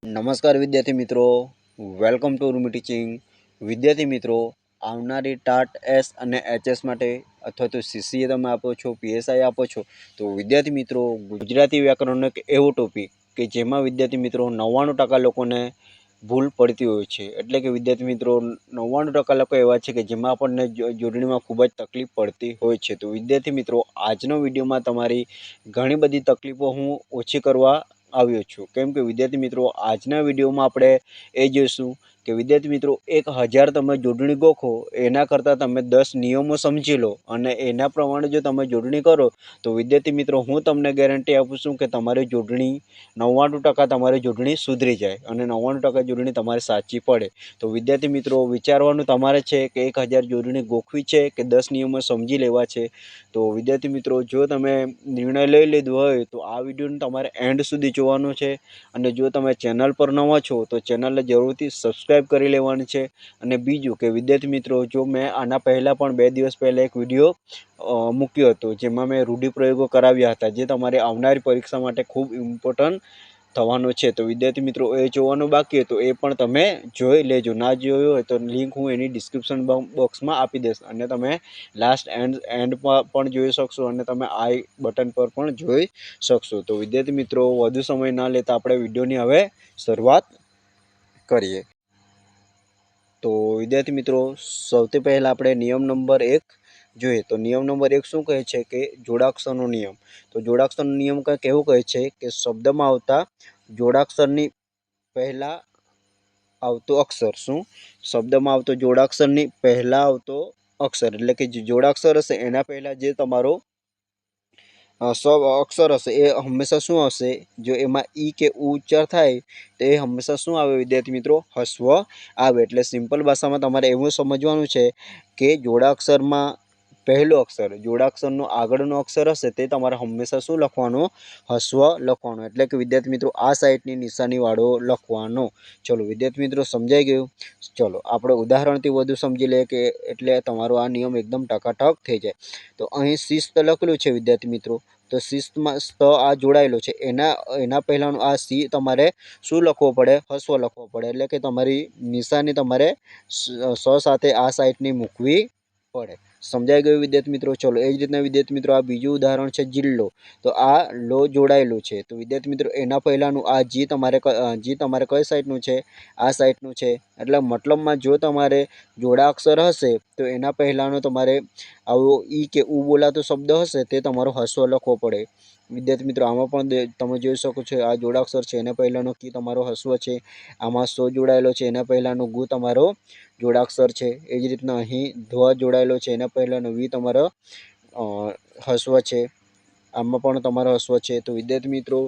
નમસ્કાર વિદ્યાર્થી મિત્રો, વેલકમ ટુ રૂમી ટીચિંગ. વિદ્યાર્થી મિત્રો, આવનારી ટાટ એસ અને એચએસ માટે અથવા તો સીસીએ તમે આપો છો, પીએસઆઈ આપો છો, તો વિદ્યાર્થી મિત્રો ગુજરાતી વ્યાકરણનો એક એવો ટોપિક કે જેમાં વિદ્યાર્થી મિત્રો 99% લોકોને ભૂલ પડતી હોય છે. એટલે કે વિદ્યાર્થી મિત્રો 99% લોકો એવા છે કે જેમાં આપણને જોડણીમાં ખૂબ જ તકલીફ પડતી હોય છે. તો વિદ્યાર્થી મિત્રો, આજનો વિડીયોમાં તમારી ઘણી બધી તકલીફો હું ઓછી કરવા આવ્યો છું. કેમ કે વિદ્યાર્થી મિત્રો, આજના વિડીયોમાં આપણે એ જોઈશું કે વિદ્યાર્થી મિત્રો 1000 તમે જોડણી ગોખો એના કરતાં તમે 10 નિયમો સમજી લો અને એના પ્રમાણે જો તમે જોડણી કરો તો વિદ્યાર્થી મિત્રો હું તમને ગેરંટી આપું છું કે તમારી જોડણી 99% તમારી જોડણી સુધરી જાય અને 99% જોડણી તમારી સાચી પડે. તો વિદ્યાર્થી મિત્રો, વિચારવાનું તમારે છે કે 1000 જોડણી ગોખવી છે કે 10 નિયમો સમજી લેવા છે. તો વિદ્યાર્થી મિત્રો, જો તમે નિર્ણય લઈ લીધો હોય તો આ વિડીયોને તમારે એન્ડ સુધી જોવાનું છે. અને જો તમે ચેનલ પર નવા છો તો ચેનલને જરૂરથી સબસ્ક્રાઈબ કરી લેવાની છે. અને બીજું કે વિદ્યાર્થી મિત્રો, જો મેં આના પહેલાં પણ 2 દિવસ પહેલાં એક વિડીયો મૂક્યો હતો જેમાં મેં રૂઢિપ્રયોગો કરાવ્યા હતા, જે તમારી આવનારી પરીક્ષા માટે ખૂબ ઇમ્પોર્ટન્ટ થવાનો છે. તો વિદ્યાર્થી મિત્રો, એ જોવાનું બાકી હોય તો એ પણ તમે જોઈ લેજો. ના જોયું હોય તો લિંક હું એની ડિસ્ક્રિપ્શન બોક્સમાં આપી દઈશ અને તમે લાસ્ટ એન્ડમાં પણ જોઈ શકશો અને તમે આઈ બટન પર પણ જોઈ શકશો. તો વિદ્યાર્થી મિત્રો, વધુ સમય ના લેતા આપણે વિડીયોની હવે શરૂઆત કરીએ. તો વિદ્યાર્થી મિત્રો, સૌથી પહેલાં આપણે નિયમ નંબર 1 જોઈએ. તો નિયમ નંબર 1 શું કહે છે કે જોડાક્ષરનો નિયમ. તો જોડાક્ષરનો નિયમ કંઈક એવું કહે છે કે શબ્દમાં આવતા જોડાક્ષરની પહેલાં આવતો અક્ષર, શું શબ્દમાં આવતો જોડાક્ષરની પહેલાં આવતો અક્ષર, એટલે કે જે જોડાક્ષર હશે એના પહેલાં જે તમારો અક્ષર હશે એ હંમેશા શું હશે, જો એમાં ઈ કે ઉ ઉચ્ચાર થાય તો એ હંમેશા શું આવે વિદ્યાર્થી મિત્રો, હસ્વ આવે. એટલે સિમ્પલ ભાષામાં તમારે એવું સમજવાનું છે કે જોડાક્ષરમાં પહેલો અક્ષર, જોડાક્ષરનો આગળનો અક્ષર હશે તે તમારે હંમેશા શું લખવાનો, હસ્વ લખવાનો. એટલે કે વિદ્યાર્થી મિત્રો આ સાઈડની નિશાનીવાળો લખવાનો. ચલો વિદ્યાર્થી મિત્રો, સમજાઈ ગયું. ચલો આપણે ઉદાહરણથી વધુ સમજી લઈએ કે એટલે તમારો આ નિયમ એકદમ ટકાટક થઈ જાય. તો અહીં શિસ્ત લખેલું છે વિદ્યાર્થી મિત્રો, તો શિસ્તમાં સ્ત આ જોડાયેલો છે, એના પહેલાંનું આ સી તમારે શું લખવો પડે, હસ્વ લખવો પડે. એટલે કે તમારી નિશાની તમારે સ સાથે આ સાઈડની મૂકવી પડે. સમજાઈ ગયું વિદ્યાર્થી મિત્રો. ચલો એ જ રીતના વિદ્યાર્થી મિત્રો આ બીજું ઉદાહરણ છે જિલ્લો. તો આ લો જોડાયેલું છે, તો વિદ્યાર્થી મિત્રો એના પહેલાંનું આ જી તમારે કઈ સાઈડનું છે, આ સાઈડનું છે. એટલે મતલબમાં જો તમારે જોડાક્ષર હશે તો એના પહેલાંનો તમારે આવો ઈ કે ઉ બોલાતો શબ્દ હશે તે તમારો હસ્વ લખવો પડે. વિદ્યાર્થી મિત્રો આમાં પણ તમે જોઈ શકો છો, આ જોડાક્ષર છે એના પહેલાંનો કી તમારો હસ્વ છે, આમાં સો જોડાયેલો છે એના પહેલાંનો ગુ તમારો જોડાક્ષર છે. એ જ રીતના અહીં ધ્વ જોડાયેલો છે એના પહેલાંનો વી તમારો હસ્વ છે, આમાં પણ તમારો હસ્વ છે. તો વિદ્યાર્થી મિત્રો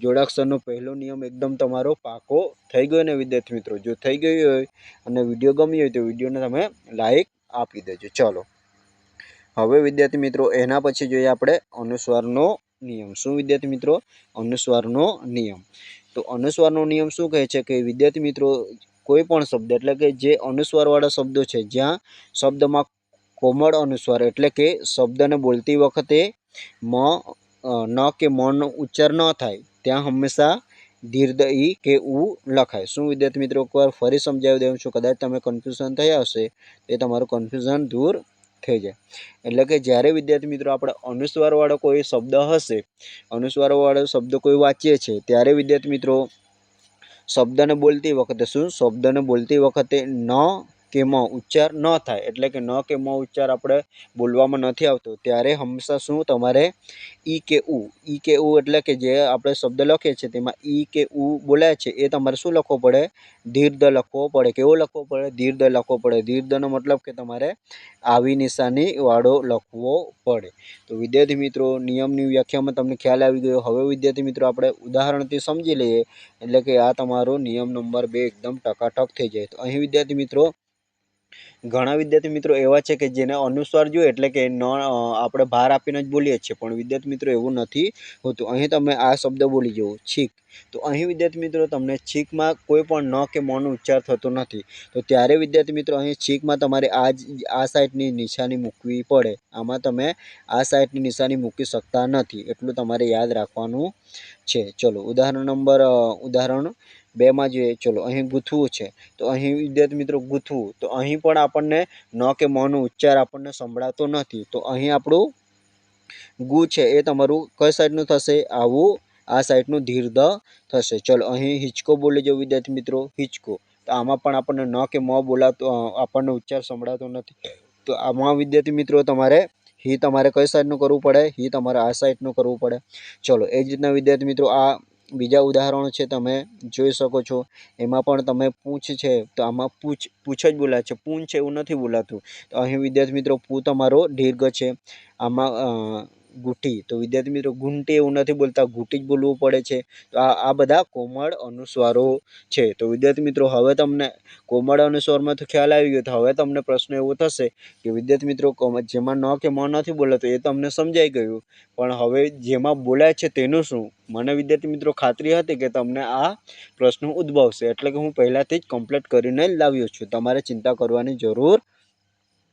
જોડાક્ષરનો પહેલો નિયમ એકદમ તમારો પાકો થઈ ગયો ને વિદ્યાર્થી મિત્રો. જો થઈ ગયું હોય અને વિડીયો ગમ્યો હોય તો વિડીયોને તમે લાઈક આપી દેજો. ચલો હવે વિદ્યાર્થી મિત્રો એના પછી જોઈએ આપણે અનુસ્વારનો નિયમ. શું વિદ્યાર્થી મિત્રો, અનુસ્વારનો નિયમ. તો અનુસ્વારનો નિયમ શું કહે છે કે વિદ્યાર્થી મિત્રો કોઈ પણ શબ્દ, એટલે કે જે અનુસ્વારવાળા શબ્દો છે જ્યાં શબ્દમાં કોમળ અનુસ્વાર, એટલે કે શબ્દને બોલતી વખતે ન કે મનો ઉચ્ચાર ન થાય ત્યાં હંમેશા દીર્ઘ ઈ કે ઉ લખાય. શું વિદ્યાર્થી મિત્રો, એકવાર ફરી સમજાવી દઉં છું, કદાચ તમે કન્ફ્યુઝન થયા હશે એ તમારું કન્ફ્યુઝન દૂર થઈ જાય. એટલે કે જ્યારે વિદ્યાર્થી મિત્રો આપણે અનુસ્વારવાળો કોઈ શબ્દ હશે, અનુસ્વારવાળો શબ્દ કોઈ વાંચીએ છીએ ત્યારે વિદ્યાર્થી મિત્રો શબ્દને બોલતી વખતે શબ્દને બોલતી વખતે ન કે મ ઉચ્ચાર ન થાય, એટલે કે ન કે મ ઉચ્ચાર આપણે બોલવામાં નથી આવતો ત્યારે હંમેશા શું તમારે ઈ કે ઉ એટલે કે જે આપણે શબ્દ લખીએ છીએ તેમાં ઈ કે ઉ બોલાય છે એ તમારે શું લખવો પડે, દીર્ઘ લખવો પડે. કેવો લખવો પડે, દીર્ઘ લખવો પડે. દીર્ઘનો મતલબ કે તમારે આવી નિશાની વાળો લખવો પડે. તો વિદ્યાર્થી મિત્રો નિયમની વ્યાખ્યામાં તમને ખ્યાલ આવી ગયો. હવે વિદ્યાર્થી મિત્રો આપણે ઉદાહરણથી સમજી લઈએ, એટલે કે આ તમારો નિયમ નંબર 2 એકદમ ટકાટક થઈ જાય. તો અહીં વિદ્યાર્થી મિત્રો ઘણા વિદ્યાર્થી મિત્રો એવા છે કે જેને અનુસ્વાર જોઈએ એટલે કે ન આપણે ભાર આપીને જ બોલીએ છીએ, પણ વિદ્યાર્થી મિત્રો એવું નથી હોતું. અહીં તમે આ શબ્દ બોલી જુઓ, છીક. તો અહીં વિદ્યાર્થી મિત્રો તમને છીકમાં કોઈ પણ ન કે મોનો ઉચ્ચાર થતો નથી. તો ત્યારે વિદ્યાર્થી મિત્રો અહીં છીકમાં તમારે આ સાઈડની નિશાની મૂકવી પડે. આમાં તમે આ સાઈડની નિશાની મૂકી શકતા નથી, એટલું તમારે યાદ રાખવાનું છે. ચલો ઉદાહરણ 2 જોઈએ ચલો અહીં ગૂંથવું છે તો અહીં વિદ્યાર્થી મિત્રો ગૂંથવું તો અહીં પણ આપણને ન કે મનો ઉચ્ચાર આપણને સંભળાતો નથી તો અહીં આપણું ગુ છે એ તમારું કઈ સાઈડનું થશે આવું આ સાઈડનું દીર્ઘ થશે ચલો અહીં હિંચકો બોલી જો વિદ્યાર્થી મિત્રો હિંચકો તો આમાં પણ આપણને ન કે મ બોલાતો આપણને ઉચ્ચાર સંભળાતો નથી તો આમાં વિદ્યાર્થી મિત્રો તમારે તમારે કઈ સાઈડનું કરવું પડે તમારે આ સાઈડનું કરવું પડે ચલો એ જ રીતના વિદ્યાર્થી મિત્રો આ બીજા ઉદાહરણો છે તમે જોઈ શકો છો એમાં પણ તમે પૂંછ છે તો આમાં પૂછ જ બોલાય છે પૂંછ છે એવું નથી બોલાતું તો અહીં વિદ્યાર્થી મિત્રો પૂ તમારો દીર્ઘ છે આમાં ગુઠી તો વિદ્યાર્થી મિત્રો ગુંટી એવું નથી બોલતા ગુટી જ બોલવું પડે છે તો આ બધા કોમળ અનુસ્વારો છે તો વિદ્યાર્થી મિત્રો હવે તમને કોમળ અનુસ્વારમાં તો ખ્યાલ આવી ગયો તો હવે તમને પ્રશ્ન એવો થશે કે વિદ્યાર્થી મિત્રો જેમાં ન કે મ નથી બોલાતો એ તમને સમજાઈ ગયું પણ હવે જેમાં બોલાય છે તેનું શું મને વિદ્યાર્થી મિત્રો ખાતરી હતી કે તમને આ પ્રશ્ન ઉદ્ભવશે એટલે કે હું પહેલાથી જ કમ્પ્લીટ કરીને લાવ્યો છું તમારે ચિંતા કરવાની જરૂર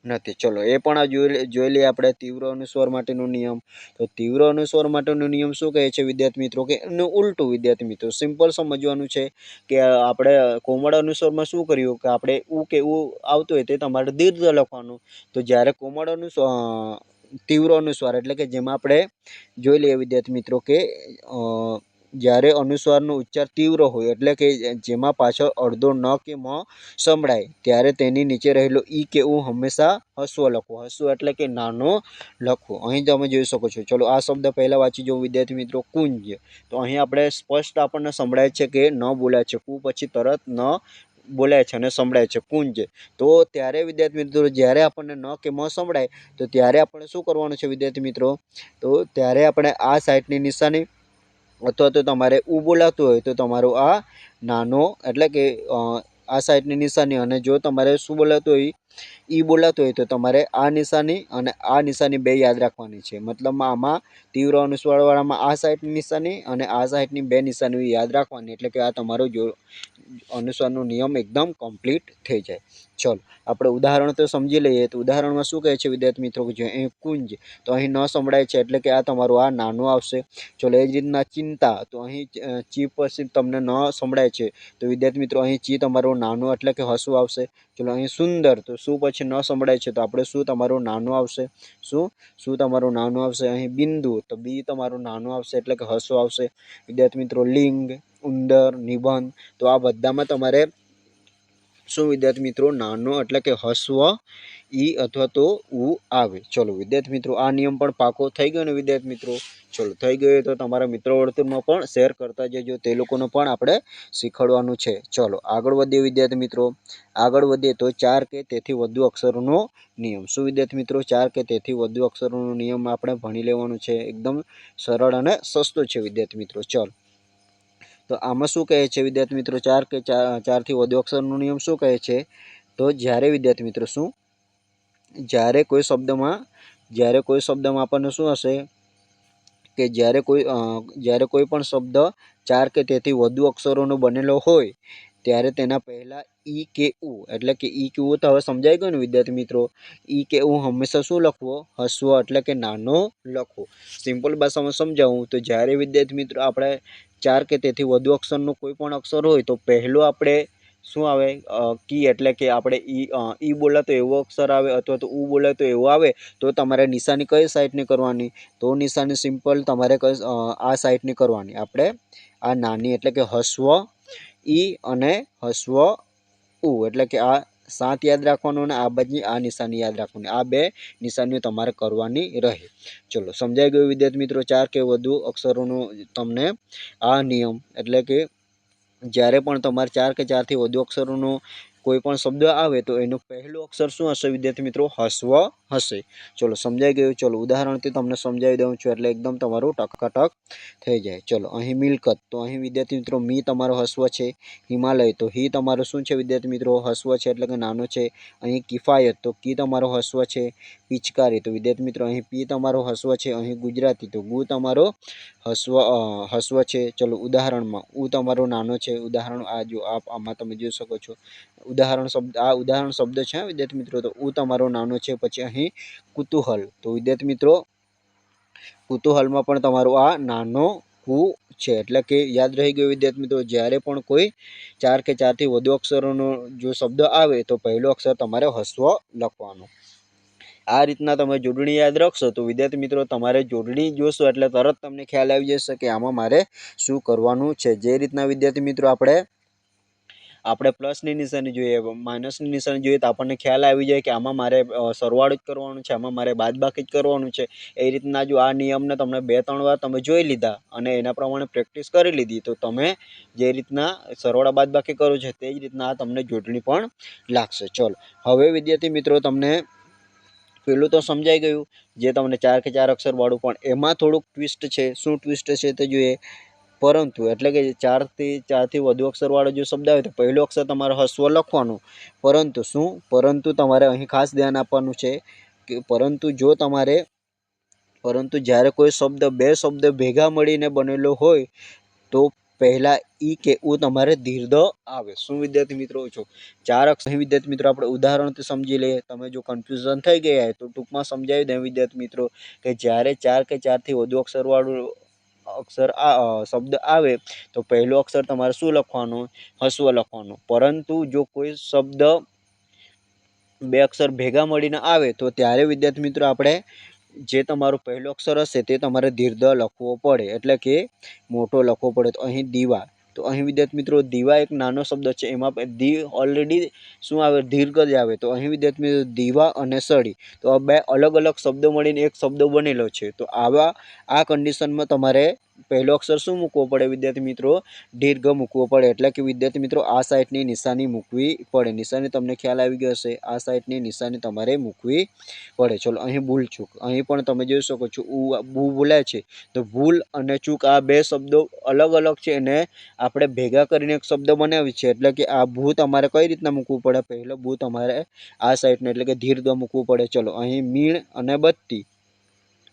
નથી ચલો એ પણ આ જોઈ લઈએ આપણે તીવ્ર અનુસ્વાર માટેનો નિયમ તો તીવ્ર અનુસ્વાર માટેનો નિયમ શું કહે છે વિદ્યાર્થી મિત્રો કે એનું ઉલટું વિદ્યાર્થી મિત્રો સિમ્પલ સમજવાનું છે કે આપણે કોમળ અનુસ્વારમાં શું કર્યું કે આપણે ઉ કે ઉ આવતું હોય તે તમારે દીર્ઘ લખવાનું તો જ્યારે કોમળ તીવ્ર અનુસ્વાર એટલે કે જેમાં આપણે જોઈ લઈએ વિદ્યાર્થી મિત્રો કે જ્યારે અનુસ્વારનો ઉચ્ચાર તીવ્ર હોય એટલે કે જેમાં પાછળ અડધો ન કે મ સંભળાય ત્યારે તેની નીચે રહેલો ઈ કે ઉ હંમેશા હસવો લખવો હસવો એટલે કે નાનો લખવો અહીં તમે જોઈ શકો છો ચલો આ શબ્દ પહેલા વાંચી જો વિદ્યાર્થી મિત્રો કુંજ તો અહીં આપણે સ્પષ્ટ આપણને સંભળાય છે કે ન બોલાય છે કુ પછી તરત ન બોલાય છે અને સંભળાય છે કુંજ તો ત્યારે વિદ્યાર્થી મિત્રો જ્યારે આપણને ન કે મ સંભળાય તો ત્યારે આપણે શું કરવાનું છે વિદ્યાર્થી મિત્રો તો ત્યારે આપણે આ સાઈડની નિશાની અથવા તો તમારે ઉ બોલાતું હોય તો તમારું આ નાનો એટલે કે આ સાઈડની નિશાની અને જો તમારે શું બોલાતું હોય ઈ બોલાતું હોય તો તમારે આ નિશાની અને આ નિશાની બે યાદ રાખવાની છે મતલબમાં આમાં તીવ્ર અનુસ્વારવાળામાં આ સાઈડની નિશાની અને આ સાઈડની બે નિશાનીઓ યાદ રાખવાની એટલે કે આ તમારો જો અનુસ્વારનો નિયમ એકદમ કમ્પ્લીટ થઈ જાય ચલો આપણે ઉદાહરણ તો સમજી લઈએ તો ઉદાહરણમાં શું કહે છે વિદ્યાર્થી મિત્રો કે અહીં કુંજ તો અહીં ન સંભળાય છે એટલે કે આ તમારું આ નાનું આવશે ચલો એ જ રીતના ચિંતા તો અહીં ચી પછી તમને ન સંભળાય છે તો વિદ્યાર્થી મિત્રો અહીં ચી તમારું નાનું એટલે કે હસવું આવશે ચલો અહીં સુંદર તો શું પછી ન સંભળાય છે તો આપણે શું તમારું નાનું આવશે શું તમારું નાનું આવશે અહીં બિંદુ તો બી તમારું નાનું આવશે એટલે કે હસવું આવશે વિદ્યાર્થી મિત્રો લિંગ ઉંદર નિબંધ તો આ બધામાં તમારે શું વિદ્યાર્થી મિત્રો નાનો એટલે કે હસવ ઈ અથવા તો ઉ આવે ચલો વિદ્યાર્થી મિત્રો આ નિયમ પણ પાકો થઈ ગયો ને વિદ્યાર્થી મિત્રો ચલો થઈ ગયો તો તમારા મિત્રો વર્તુળમાં પણ શેર કરતા જજો તે લોકોને પણ આપણે શીખવાડવાનું છે ચલો આગળ વધીએ વિદ્યાર્થી મિત્રો આગળ વધીએ તો 4 કે તેથી વધુ અક્ષરોનો નિયમ શું વિદ્યાર્થી મિત્રો 4 કે તેથી વધુ અક્ષરોનો નિયમ આપણે ભણી લેવાનું છે એકદમ સરળ અને સસ્તો છે વિદ્યાર્થી મિત્રો ચલો તો આમાં શું કહે છે વિદ્યાર્થી મિત્રો 4 કે 4 થી વધુ અક્ષરનો નિયમ શું કહે છે તો જ્યારે વિદ્યાર્થી મિત્રો શું જ્યારે કોઈ શબ્દમાં આપણને શું હશે કે જ્યારે કોઈ પણ શબ્દ 4 કે તેથી વધુ અક્ષરોનો બનેલો હોય ત્યારે તેના પહેલા ઈ કે ઉ એટલે કે ઈ કે ઉ તો હવે સમજાઈ ગયું ને વિદ્યાર્થી મિત્રો ઈ કે ઉ હંમેશા શું લખવો હસવો એટલે કે નાનો લખવો સિમ્પલ ભાષામાં સમજાવું તો જ્યારે વિદ્યાર્થી મિત્રો આપણે 4 કે તેથી વધુ અક્ષરનો કોઈ પણ અક્ષર હોય તો પહેલો આપણે શું આવે કી એટલે કે આપણે ઈ બોલાતો એવો અક્ષર આવે અથવા તો ઉ બોલાતો એવો આવે તો તમારે નિશાની કઈ સાઈડની કરવાની તો નિશાની સિમ્પલ તમારે આ સાઈડની કરવાની આપણે આ નાની એટલે કે હસવ ઈ અને હસવ ઉ એટલે કે આ સાત યાદ રાખવાનું અને આ બાજુ આ નિશાની યાદ રાખવાની આ બે નિશાનીઓ તમારે કરવાની રહે ચલો સમજાઈ ગયું વિદ્યાર્થી મિત્રો 4 કે વધુ અક્ષરોનો તમને આ નિયમ એટલે કે જ્યારે પણ તમારે 4 કે 4 થી વધુ અક્ષરોનો કોઈ પણ શબ્દ આવે તો એનું પહેલું અક્ષર શું હશે વિદ્યાર્થી મિત્રો હસવ હશે ચલો સમજાઈ ગયું ચલો ઉદાહરણથી તમને સમજાવી દઉં છું એટલે એકદમ તમારું ટકાટક થઈ જાય ચલો અહીં મિલકત તો અહીં વિદ્યાર્થી મિત્રો મી તમારો હસવ છે હિમાલય તો હી તમારો શું છે વિદ્યાર્થી મિત્રો હસવ છે એટલે કે નાનો છે અહીં કિફાયત તો કી તમારો હસવ છે પિચકારી તો વિદ્યાર્થી મિત્રો અહીં પી તમારો હસવ છે અહીં ગુજરાતી તો ગુ તમારો હસવ છે ચલો ઉદાહરણમાં ઉ તમારો નાનો છે ઉદાહરણ આ જો આમાં તમે જોઈ શકો છો ઉદાહરણ શબ્દ છે વિદ્યાર્થી મિત્રો તો ઉ તમારો નાનો છે પછી અહીં કુતૂહલ તો વિદ્યાર્થી મિત્રો કુતૂહલમાં પણ તમારો આ નાનો લખવું છે. એટલે કે યાદ રહી ગયું વિદ્યાર્થી મિત્રો, જ્યારે પણ કોઈ 4 કે 4થી વધુ અક્ષરોનો જો શબ્દ આવે તો પહેલો અક્ષર તમારે હસ્વ લખવાનો. આ રીતના તમે જોડણી યાદ રાખશો તો વિદ્યાર્થી મિત્રો તમારે જોડણી જોશો એટલે તરત તમને ખ્યાલ આવી જશે કે આમાં મારે શું કરવાનું છે. જે રીતના વિદ્યાર્થી મિત્રો આપણે પ્લસની નિશાની જોઈએ, માઇનસની નિશાની જોઈએ તો આપણને ખ્યાલ આવી જાય કે આમાં મારે સરવાળો જ કરવાનું છે, આમાં મારે બાદબાકી જ કરવાનું છે. એ રીતના જો આ નિયમને તમને 2-3 વાર તમે જોઈ લીધા અને એના પ્રમાણે પ્રેક્ટિસ કરી લીધી તો તમે જે રીતના સરવાળા બાદબાકી કરો છો તે જ રીતના તમને જોડણી પણ લાગશે. ચલો હવે વિદ્યાર્થી મિત્રો તમને પેલું તો સમજાઈ ગયું, જે તમને 4 કે 4 અક્ષર વાળું, પણ એમાં થોડુંક ટ્વિસ્ટ છે. શું ટ્વિસ્ટ છે તે જોઈએ. પરંતુ એટલે કે 4થી વધુ અક્ષર વાળો જો શબ્દ આવે તો પહેલો અક્ષર તમારે હસ્વ લખવાનો. પરંતુ તમારે અહીં ખાસ ધ્યાન આપવાનું છે કે પરંતુ જ્યારે કોઈ શબ્દ 2 શબ્દ ભેગા મળીને બનેલો હોય તો પહેલા ઈ કે ઉ તમારે દીર્ઘ આવે. શું વિદ્યાર્થી મિત્રો છો 4 અક્ષર વિદ્યાર્થી મિત્રો આપણે ઉદાહરણથી સમજી લઈએ. તમે જો કન્ફ્યુઝન થઈ ગયા હોય તો ટૂંકમાં સમજાવી દે વિદ્યાર્થી મિત્રો કે જ્યારે 4 કે 4થી વધુ અક્ષર વાળું શબ્દ આવે તો પહેલો અક્ષર તમારે શું લખવાનો? હસ્વ લખવાનો. પરંતુ જો કોઈ શબ્દ 2 અક્ષર ભેગા મળીને આવે તો ત્યારે વિદ્યાર્થી મિત્રો આપણે જે તમારો પહેલો અક્ષર હશે તે તમારે દીર્ઘ લખવો પડે, એટલે કે મોટો લખવો પડે. તો અહીં દીવા, તો અહીં વિદ્યાર્થી મિત્રો દીવા એક નાનો શબ્દ છે, એમાં ઓલરેડી શું આવે? દીર્ઘ જ આવે. તો અહીં વિદ્યાર્થી મિત્રો દીવા અને સળી, તો આ 2 અલગ અલગ શબ્દો મળીને એક શબ્દ બનેલો છે. તો આ કન્ડિશનમાં તમારે પહેલો અક્ષર શું મૂકવો પડે વિદ્યાર્થી મિત્રો? દીર્ઘ મૂકવો પડે. એટલે કે વિદ્યાર્થી મિત્રો આ સાઈડની નિશાની મૂકવી પડે. નિશાની તમને ખ્યાલ આવી ગયો હશે. આ સાઈડની નિશાની તમારે મૂકવી પડે. ચલો અહીં ભૂલ ચૂક, અહીં પણ તમે જોઈ શકો છો બુ બોલાય છે. તો ભૂલ અને ચૂક આ 2 શબ્દો અલગ અલગ છે અને આપણે ભેગા કરીને એક શબ્દ બનાવી છે. એટલે કે આ ભૂ તમારે કઈ રીતના મૂકવું પડે? પહેલો ભૂ તમારે આ સાઈડને એટલે કે દીર્ઘ મૂકવું પડે. ચલો અહીં મીણ અને બત્તી,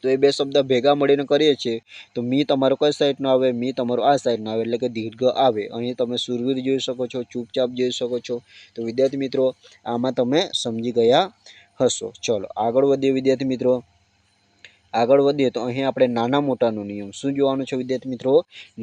તો એ 2 શબ્દ ભેગા મળીને કરીએ છીએ તો મી તમારો કઈ સાઈડનો આવે? મી તમારો આ સાઈડનો આવે, એટલે કે દીર્ઘ આવે. અહીં તમે સુરવીર જોઈ શકો છો, ચૂપચાપ જોઈ શકો છો. તો વિદ્યાર્થી મિત્રો આમાં તમે સમજી ગયા હશો. ચલો આગળ વધીએ વિદ્યાર્થી મિત્રો. આગળ વધીએ તો અહીં આપણે નાના મોટાનો નિયમ શું જોવાનું છે વિદ્યાર્થી મિત્રો?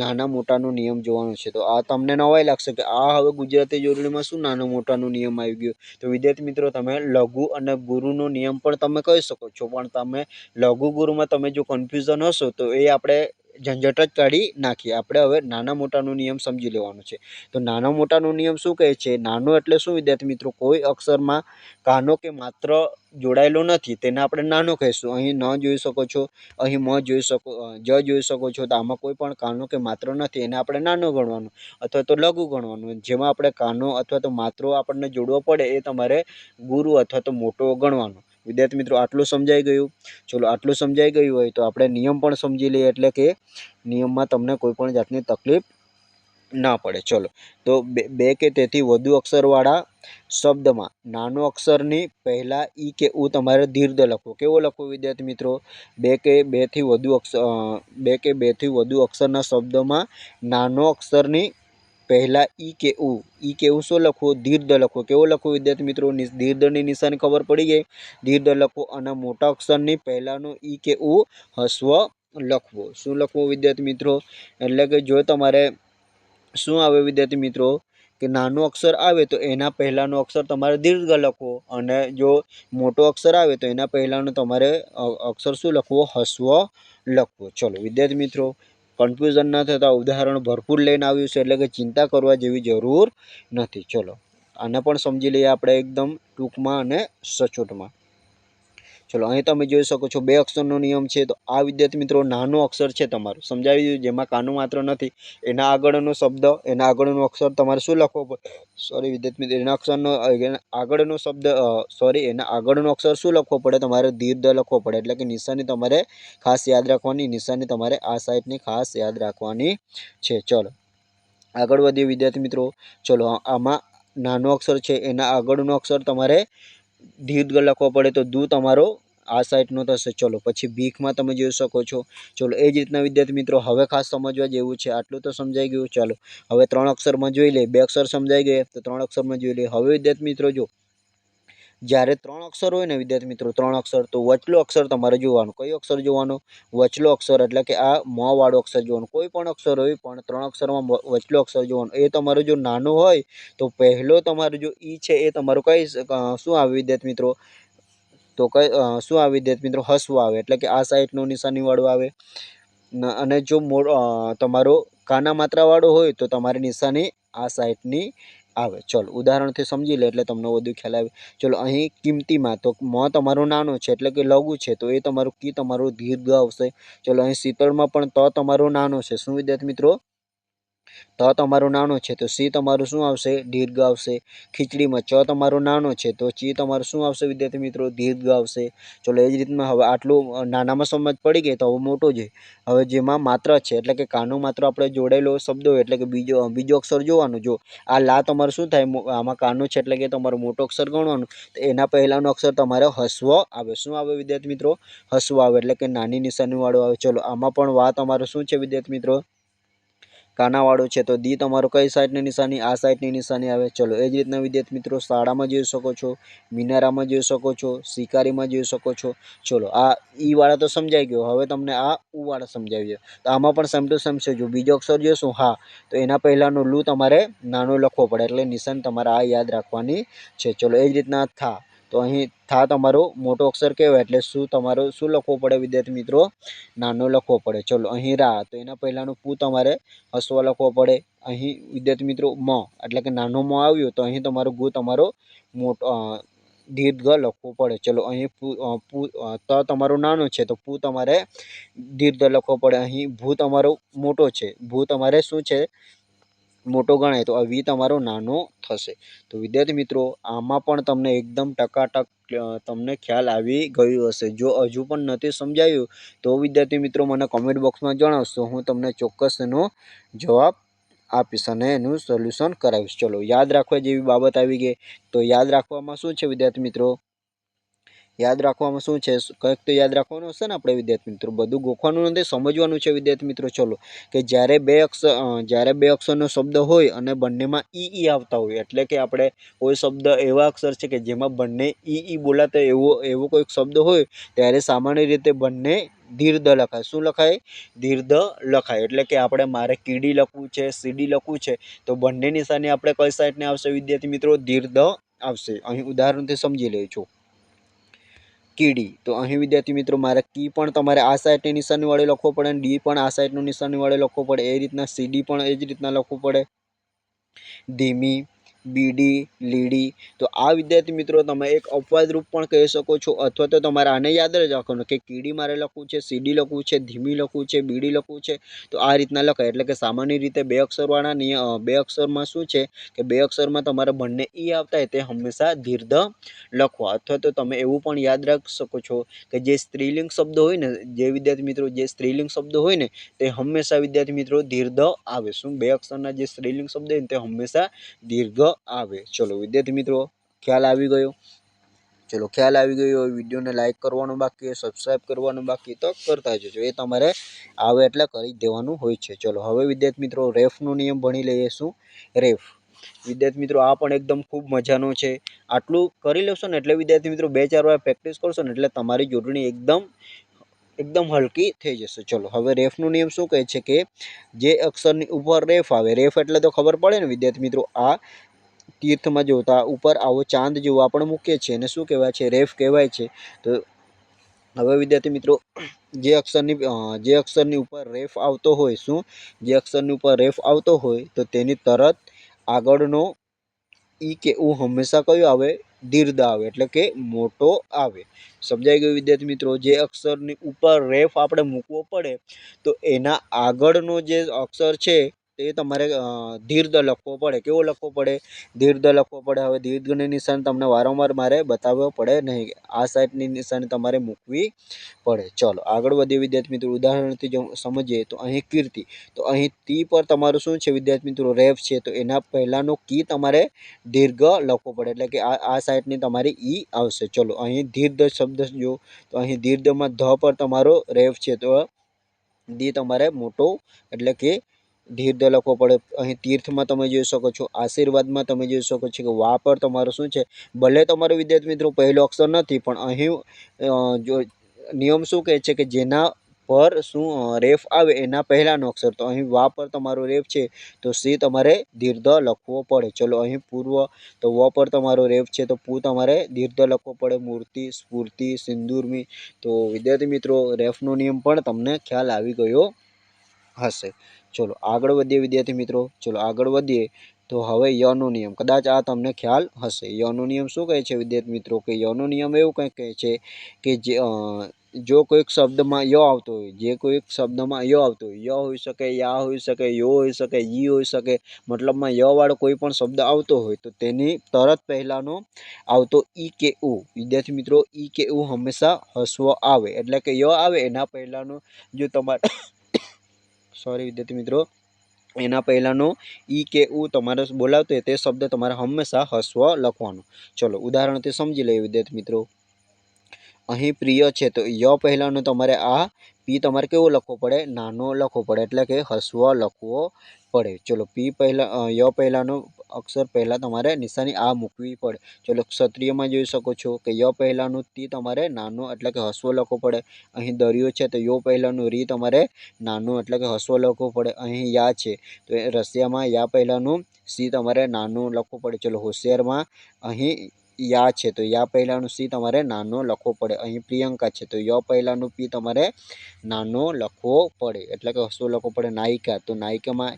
નાના મોટાનો નિયમ જોવાનો છે. તો આ તમને નવાઈ લાગશે કે આ હવે ગુજરાતી જોડણીમાં શું નાના મોટાનો નિયમ આવી ગયો? તો વિદ્યાર્થી મિત્રો તમે લઘુ અને ગુરુનો નિયમ પણ તમે કહી શકો છો, પણ તમે લઘુ ગુરુમાં તમે જો કન્ફ્યુઝન હશો તો એ આપણે ઝંઝટ જ કાઢી નાખીએ. આપણે હવે નાના મોટાનો નિયમ સમજી લેવાનો છે. તો નાના મોટાનો નિયમ શું કહે છે? નાનો એટલે શું વિદ્યાર્થી મિત્રો? કોઈ અક્ષરમાં કાનો કે માત્ર જોડાયેલો નથી તેને આપણે નાનો કહીશું. અહીં ન જોઈ શકો છો, અહીં જ જોઈ શકો છો. તો આમાં કોઈ પણ કાનો કે માત્ર નથી, એને આપણે નાનો ગણવાનો અથવા તો લઘુ ગણવાનું. જેમાં આપણે કાનો અથવા તો માત્રો આપણને જોડવો પડે એ તમારે ગુરુ અથવા તો મોટો ગણવાનો. વિદ્યાર્થી મિત્રો આટલું સમજાઈ ગયું? ચલો આટલું સમજાઈ ગયું હોય તો આપણે નિયમ પણ સમજી લઈએ, એટલે કે નિયમમાં તમને કોઈ પણ જાતની તકલીફ ના પડે. ચલો તો 2 કે તેથી વધુ અક્ષરવાળા શબ્દમાં નાનો અક્ષરની પહેલા ઈ કે ઉ તમારે દીર્ઘ લખવો. કેવો લખવો વિદ્યાર્થી મિત્રો? 2 કે 2થી વધુ અક્ષરના શબ્દોમાં નાનો અક્ષરની પહેલા ઈ કે ઉ શું લખવું? દીર્ઘ લખવો. કેવો લખવો વિદ્યાર્થી મિત્રો? દીર્ઘની નિશાની ખબર પડી ગઈ? દીર્ઘ લખવો. અને મોટા અક્ષરની પહેલાનો ઈ કે ઉ હસ્વ લખવો. શું લખવો વિદ્યાર્થી મિત્રો? એટલે કે જો તમારે શું આવે વિદ્યાર્થી મિત્રો કે નાનો અક્ષર આવે તો એના પહેલાનો અક્ષર તમારે દીર્ઘ લખવો, અને જો મોટો અક્ષર આવે તો એના પહેલાનો તમારે અક્ષર શું લખવો? હસ્વ લખવો. ચલો વિદ્યાર્થી મિત્રો કન્ફ્યુઝન ના થતા ઉદાહરણ ભરપૂર લઈને આવ્યું છે, એટલે કે ચિંતા કરવા જેવી જરૂર નથી. ચલો આને પણ સમજી લઈએ આપણે એકદમ ટૂંકમાં અને સચોટમાં. ચલો અહીં તમે જોઈ શકો છો 2 અક્ષરનો નિયમ છે. તો આ વિદ્યાર્થી મિત્રો નાનો અક્ષર છે તમારું સમજાવી દીધું, જેમાં કાનો માત્ર નથી. એના આગળનો શબ્દ, એના આગળનો અક્ષર તમારે શું લખવો પડે? સોરી વિદ્યાર્થી મિત્રો એના આગળનો શબ્દ એના આગળનો અક્ષર શું લખવો પડે? તમારે દીર્ઘ લખવો પડે. એટલે કે નિશાની તમારે ખાસ યાદ રાખવાની. નિશાની તમારે આ સાઈડની ખાસ યાદ રાખવાની છે. ચલો આગળ વધીએ વિદ્યાર્થી મિત્રો. ચલો આમાં નાનો અક્ષર છે એના આગળનો અક્ષર તમારે દીર્ઘ લખવો પડે, તો દુ તમારો આ સાઈડનો થશે. ચલો પછી ભીખમાં તમે જોઈ શકો છો. ચલો એ જ રીતના વિદ્યાર્થી મિત્રો હવે ખાસ સમજવા જેવું છે. આટલું તો સમજાઈ ગયું. ચાલો હવે 3 અક્ષરમાં જોઈ લે. 2 અક્ષર સમજાઈ ગયા તો 3 અક્ષરમાં જોઈ લે. હવે વિદ્યાર્થી મિત્રો જો જ્યારે 3 અક્ષર હોય ને વિદ્યાર્થી મિત્રો, 3 અક્ષર, તો વચલો અક્ષર તમારે જોવાનો. કયો અક્ષર જોવાનો? વચલો અક્ષર, એટલે કે આ મ વાળો અક્ષર જોવાનો. કોઈ પણ અક્ષર હોય પણ 3 અક્ષરમાં વચલો અક્ષર જોવાનો. એ તમારો જો નાનો હોય તો પહેલો તમારો જો ઈ છે એ તમારો શું આવે વિદ્યાર્થી મિત્રો? તો શું આવે વિદ્યાર્થી મિત્રો? હસવો આવે, એટલે કે આ સાઈડનું નિશાનીવાળું આવે. અને જો તમારો કાના માત્રાવાળો હોય તો તમારી નિશાની આ સાઈડની આવે. ચલો ઉદાહરણથી સમજી લે એટલે તમને વધુ ખ્યાલ આવે. ચલો અહીં કિંમતીમાં તો મ તમારો નાનો છે એટલે કે લઘુ છે, તો એ તમારું કી તમારું દીર્ઘ આવશે. ચલો અહીં શીતળમાં પણ ત તમારો નાનો છે. શું વિદ્યાર્થી મિત્રો? ત તમારો નાનો છે તો સી તમારું શું આવશે? દીર્ઘ આવશે. ખીચડીમાં ચ તમારો નાનો છે તો ચી તમારું શું આવશે વિદ્યાર્થી મિત્રો? દીર્ઘ આવશે. ચલો એ જ રીતના હવે આટલું નાનામાં સમજ પડી ગઈ, તો હવે મોટો છે. હવે જેમાં માત્ર છે એટલે કે કાનો માત્ર આપણે જોડાયેલો શબ્દ હોય એટલે કે બીજો અક્ષર જોવાનો. જો આ લા તમારું શું થાય? આમાં કાનો છે એટલે કે તમારો મોટો અક્ષર ગણવાનો. તો એના પહેલાનો અક્ષર તમારે હસ્વ આવે. શું આવે વિદ્યાર્થી મિત્રો? હસ્વ આવે, એટલે કે નાની નિશાનીવાળો આવે. ચલો આમાં પણ વા તમારો શું છે વિદ્યાર્થી મિત્રો? કાનાવાળો છે. તો દી તમારો કઈ સાઈડની નિશાની? આ સાઈડની નિશાની આવે. ચલો એ જ રીતના વિદ્યાર્થી મિત્રો શાળામાં જોઈ શકો છો, મિનારામાં જોઈ શકો છો, શિકારીમાં જોઈ શકો છો. ચલો આ ઈ વાળા તો સમજાઈ ગયો. હવે તમને આ ઉ વાળા સમજાવી દો. તો આમાં પણ સેમ ટુ સેમ છે. જો બીજો અક્ષર જોઈશું હા, તો એના પહેલાનો લુ તમારે નાનો લખવો પડે, એટલે નિશાન તમારે આ યાદ રાખવાની છે. ચલો એ જ રીતના થા, તો અહીં થા તમારો મોટો અક્ષર કહેવાય એટલે શું તમારો શું લખવો પડે વિદ્યાર્થી મિત્રો? નાનો લખવો પડે. ચલો અહીં રા, તો એના પહેલાનું પૂ તમારે હસ્વ લખવો પડે. અહીં વિદ્યાર્થી મિત્રો મ, એટલે કે નાનો મ આવ્યો તો અહીં તમારો ગુ તમારો મોટો દીર્ઘ લખવો પડે. ચલો અહીં ત તમારો નાનો છે તો પૂ તમારે દીર્ઘ લખવો પડે. અહીં ભૂ તમારો મોટો છે, ભૂ તમારે શું છે? મોટો ગણાય, તો આ વી તમારો નાનો થશે. તો વિદ્યાર્થી મિત્રો આમાં પણ તમને એકદમ ટકાટક તમને ખ્યાલ આવી ગયું હશે. જો હજુ પણ નથી સમજાયું તો વિદ્યાર્થી મિત્રો મને કોમેન્ટ બોક્સમાં જણાવશો, હું તમને ચોક્કસ એનો જવાબ આપીશ અને એનું સોલ્યુશન કરાવીશ. ચલો યાદ રાખવા જેવી બાબત આવી ગઈ. તો યાદ રાખવામાં શું છે વિદ્યાર્થી મિત્રો? યાદ રાખવામાં શું છે? કંઈક તો યાદ રાખવાનું હશે ને આપણે વિદ્યાર્થી મિત્રો? બધું ગોખવાનું નથી, સમજવાનું છે વિદ્યાર્થી મિત્રો. ચલો કે જ્યારે બે અક્ષરનો શબ્દ હોય અને બંનેમાં ઈ આવતા હોય, એટલે કે આપણે કોઈ શબ્દ એવા અક્ષર છે કે જેમાં બંને ઈ બોલાતા એવો કોઈક શબ્દ હોય, ત્યારે સામાન્ય રીતે બંને દીર્ઘ લખાય. શું લખાય? દીર્ઘ લખાય. એટલે કે આપણે મારે કીડી લખવું છે, સીડી લખવું છે, તો બંને નિશાની આપણે કઈ સાઈડને આવશે વિદ્યાર્થી મિત્રો? દીર્ઘ આવશે. અહીં ઉદાહરણથી સમજી લેજો. કીડી, તો અહીં વિદ્યાર્થી મિત્રો મારે કી પણ તમારે આ સાઈડની નિશાની વાળે લખવો પડે અને ડી પણ આ સાઈડનું નિશાની વાળે લખવો પડે. એ રીતના સીડી પણ એ જ રીતના લખવું પડે. ધીમી, બીડી, લીડી. તો આ વિદ્યાર્થી મિત્રો તમે એક અપવાદ રૂપ પણ કહી શકો છો, અથવા તો તમારે આને યાદ જ રાખવાનું કે કીડી મારે લખવું છે, સીડી લખવું છે, ધીમી લખવું છે, બીડી લખવું છે, તો આ રીતના લખાય. એટલે કે સામાન્ય રીતે બે અક્ષરવાળા બે અક્ષરમાં શું છે કે બે અક્ષરમાં તમારે બંને ઈ આવતા હોય તે હંમેશા દીર્ઘ લખવા. અથવા તો તમે એવું પણ યાદ રાખી શકો છો કે જે સ્ત્રીલિંગ શબ્દ હોય ને, જે વિદ્યાર્થી મિત્રો જે સ્ત્રીલિંગ શબ્દ હોય ને તે હંમેશા વિદ્યાર્થી મિત્રો દીર્ઘ આવે. શું? બે અક્ષરના જે સ્ત્રીલિંગ શબ્દ હોય ને તે હંમેશા દીર્ઘ આવે. ચલો વિદ્યાર્થી મિત્રો ખ્યાલ આવી ગયો? ચલો ખ્યાલ આવી ગયો હોય વિડીયોને લાઇક કરવાનું બાકી, સબસ્ક્રાઈબ કરવાનું બાકી તો કરતા જજો. એ તમારે આવે એટલે કરી દેવાનું હોય છે. ચલો હવે વિદ્યાર્થી મિત્રો રેફનો નિયમ ભણી લઈએ. શું? રેફ. વિદ્યાર્થી મિત્રો આ પણ એકદમ ખૂબ મજાનો છે. આટલું કરી લેશો ને એટલે વિદ્યાર્થી મિત્રો 2-4 વાર પ્રેક્ટિસ કરશો ને એટલે તમારી જોડણી એકદમ હલકી થઈ જશે. ચલો હવે રેફનો નિયમ શું કહે છે કે જે અક્ષરની ઉપર રેફ આવે, રેફ એટલે તો ખબર પડે ને વિદ્યાર્થી મિત્રો, આ તીર્થમાં જોતા ઉપર આવો ચાંદ જેવો આપણે મૂકીએ છીએ એને શું કહેવાય છે? રેફ કહેવાય છે. તો હવે વિદ્યાર્થી મિત્રો જે અક્ષરની ઉપર રેફ આવતો હોય, શું? જે અક્ષરની ઉપર રેફ આવતો હોય તો તેની તરત આગળનો ઈ કે ઉ હંમેશા કયો આવે? દીર્ઘ આવે, એટલે કે મોટો આવે. સમજાઈ ગયું વિદ્યાર્થી મિત્રો? જે અક્ષરની ઉપર રેફ આપણે મૂકવો પડે તો એના આગળનો જે અક્ષર છે તે તમારે દીર્ઘ લખવો પડે. કેવો લખવો પડે? દીર્ઘ લખવો પડે. હવે દીર્ઘની નિશાની તમને વારંવાર મારે બતાવવો પડે નહીં, આ સાઈડની નિશાની તમારે મૂકવી પડે. ચલો આગળ વધીએ વિદ્યાર્થી મિત્રો. ઉદાહરણથી જો સમજીએ તો અહીં કીર્તિ, તો અહીં તી પર તમારું શું છે વિદ્યાર્થી મિત્રો? રેફ છે, તો એના પહેલાંનો કી તમારે દીર્ઘ લખવો પડે, એટલે કે આ સાઈડની તમારી ઈ આવશે. ચલો અહીં દીર્ઘ શબ્દ જો, તો અહીં દીર્ઘમાં ધ પર તમારો રેફ છે, તો દી તમારે મોટો એટલે કે દીર્ઘ લખવો પડે. અહીં તીર્થમાં તમે જોઈ શકો છો, આશીર્વાદમાં તમે જોઈ શકો છો કે વા પર તમારું શું છે, ભલે તમારો વિદ્યાર્થી મિત્રો પહેલો અક્ષર નથી, પણ અહીં જો નિયમ શું કહે છે કે જેના પર શું રેફ આવે એના પહેલાનો અક્ષર, તો અહીં વા પર તમારો રેફ છે તો સી તમારે દીર્ઘ લખવો પડે. ચલો અહીં પૂર્વ, તો વ પર તમારો રેફ છે તો પૂ તમારે દીર્ઘ લખવો પડે. મૂર્તિ, સ્ફૂર્તિ, સિંદૂરમી. તો વિદ્યાર્થી મિત્રો રેફનો નિયમ પણ તમને ખ્યાલ આવી ગયો હશે. ચલો આગળ વધીએ વિદ્યાર્થી મિત્રો. ચલો આગળ વધીએ તો હવે યનો નિયમ, કદાચ આ તમને ખ્યાલ હશે. યનો નિયમ શું કહે છે વિદ્યાર્થી મિત્રો, કે યનો નિયમ એવું કંઈક કહે છે કે જે જો કોઈક શબ્દમાં ય આવતો હોય, જે કોઈક શબ્દમાં ય આવતો હોય, ય હોઈ શકે, યા હોઈ શકે, યો હોઈ શકે, ઈ હોઈ શકે, મતલબમાં ય વાળો કોઈ પણ શબ્દ આવતો હોય તો તેની તરત પહેલાનો આવતો ઈ કે ઉ, વિદ્યાર્થી મિત્રો ઈ કે ઉ હંમેશા હસ્વ આવે. એટલે કે ય આવે એના પહેલાનો જો તમારે સોરી વિદ્યાર્થી મિત્રો, એના પહેલાનો ઈ કે ઉ તમારે બોલાવતો હોય તે શબ્દ તમારે હંમેશા હસ્વ લખવાનો. ચલો ઉદાહરણથી સમજી લઈએ વિદ્યાર્થી મિત્રો. અહીં પ્રિય છે તો ય પહેલાનો તમારે આ પી તમારે કેવો લખવો પડે, નાનો લખવો પડે, એટલે કે હસ્વ લખવો પડે. ચલો પી પહેલા ય પહેલાનો અક્ષર પહેલા તમારે નિશાની આ મૂકવી પડે. ચલો ક્ષત્રિયમાં જોઈ શકો છો કે ય પહેલાનું તી તમારે નાનો એટલે કે હસ્વ લખવો પડે. અહીં દરિયો છે તો યો પહેલાનું રી તમારે નાનો એટલે કે હસ્વ લખવો પડે. અહીં યા છે તો રશિયામાં યા પહેલાનું સી તમારે નાનું લખવું પડે. ચલો હોશિયારમાં અહીં યા છે તો યા પહેલાનું સી તમારે નાનો લખવો પડે. અહીં પ્રિયંકા છે તો ય પહેલાનું પી તમારે નાનો લખવો પડે એટલે કે હસ્વ લખવો પડે. નાયિકા, તો નાયિકામાં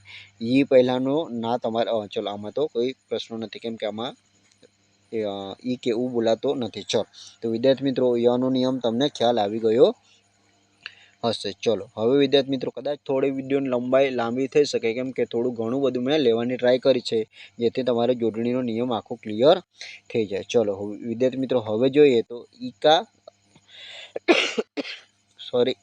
ઈ પહેલાનો ના તમારે ચલો આમાં તો કોઈ પ્રશ્ન નથી, કેમ કે આમાં ઈ કે ઉ બોલાતો નથી. ચલો તો વિદ્યાર્થી મિત્રો યનો નિયમ તમને ખ્યાલ આવી ગયો હશે. ચલો હવે વિદ્યાર્થી મિત્રો કદાચ થોડી વિડીયોની લંબાઈ લાંબી થઈ શકે, કેમ કે થોડું ઘણું બધું મેં લેવાની ટ્રાય કરી છે, જેથી તમારે જોડણીનો નિયમ આખો ક્લિયર થઈ જાય. ચલો વિદ્યાર્થી મિત્રો હવે જોઈએ તો ઈકા સોરી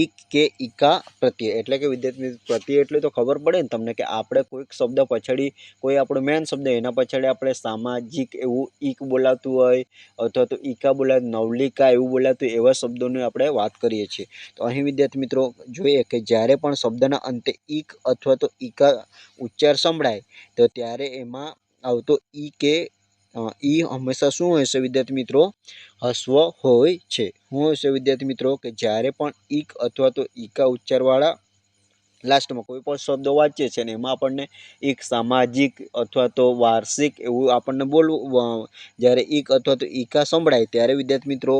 ઈક કે ઈકા પ્રત્યય, એટલે કે વિદ્યાર્થી મિત્રો પ્રત્યય એટલે તો ખબર પડે ને તમને કે આપણે કોઈક શબ્દ પછાડી, કોઈ આપણો મેન શબ્દ એના પછાડી આપણે સામાજિક એવું ઈક બોલાતું હોય અથવા તો ઈકા બોલાતું, નવલિકા એવું બોલાતું, એવા શબ્દોની આપણે વાત કરીએ છીએ. તો અહીં વિદ્યાર્થી મિત્રો જોઈએ કે જ્યારે પણ શબ્દના અંતે ઈક અથવા તો ઈકા ઉચ્ચાર સંભળાય તો ત્યારે એમાં આવતો ઈ કે ઈ હંમેશા શું હોય છે વિદ્યાર્થી મિત્રો, હસ્વ હોય છે. શું હોય છે વિદ્યાર્થી મિત્રો, કે જ્યારે પણ ઈક અથવા તો ઈકા ઉચ્ચારવાળા લાસ્ટમાં કોઈ પણ શબ્દો વાંચીએ છીએ ને એમાં આપણને એક સામાજિક અથવા તો વાર્ષિક એવું આપણને બોલવું, જ્યારે ઈક અથવા તો ઈકા સંભળાય ત્યારે વિદ્યાર્થી મિત્રો